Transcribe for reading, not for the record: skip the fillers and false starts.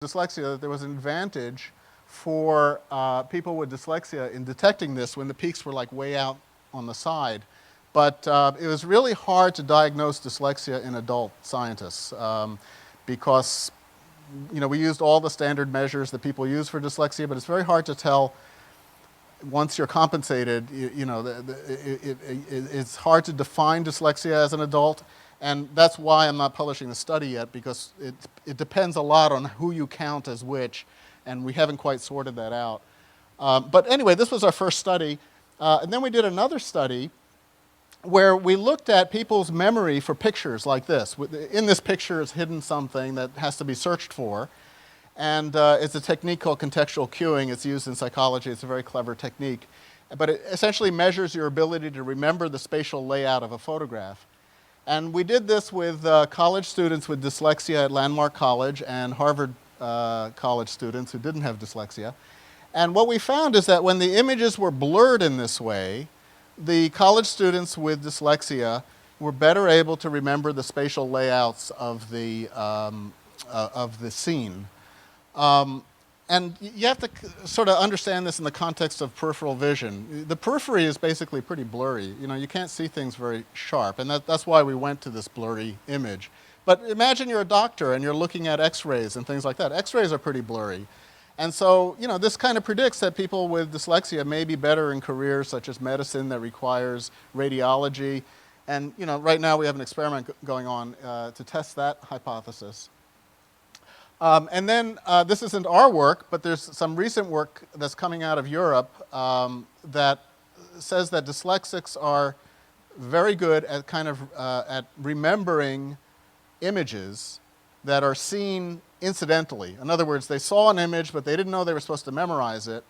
dyslexia, that there was an advantage for people with dyslexia in detecting this when the peaks were like way out on the side. But it was really hard to diagnose dyslexia in adult scientists because we used all the standard measures that people use for dyslexia, but it's very hard to tell once you're compensated. It's hard to define dyslexia as an adult. And that's why I'm not publishing the study yet, because it depends a lot on who you count as which, and we haven't quite sorted that out. But anyway, this was our first study. And then we did another study where we looked at people's memory for pictures like this. In this picture is hidden something that has to be searched for. And it's a technique called contextual cueing. It's used in psychology. It's a very clever technique. But it essentially measures your ability to remember the spatial layout of a photograph. And we did this with college students with dyslexia at Landmark College and Harvard College students who didn't have dyslexia. And what we found is that when the images were blurred in this way, the college students with dyslexia were better able to remember the spatial layouts of the scene. And you have to sort of understand this in the context of peripheral vision. The periphery is basically pretty blurry. You can't see things very sharp, and that's why we went to this blurry image. But imagine you're a doctor and you're looking at x-rays and things like that. X-rays are pretty blurry. And so, this kind of predicts that people with dyslexia may be better in careers such as medicine that requires radiology. And, right now we have an experiment going on to test that hypothesis. And then this isn't our work, but there's some recent work that's coming out of Europe that says that dyslexics are very good at at remembering images that are seen incidentally. In other words, they saw an image, but they didn't know they were supposed to memorize it.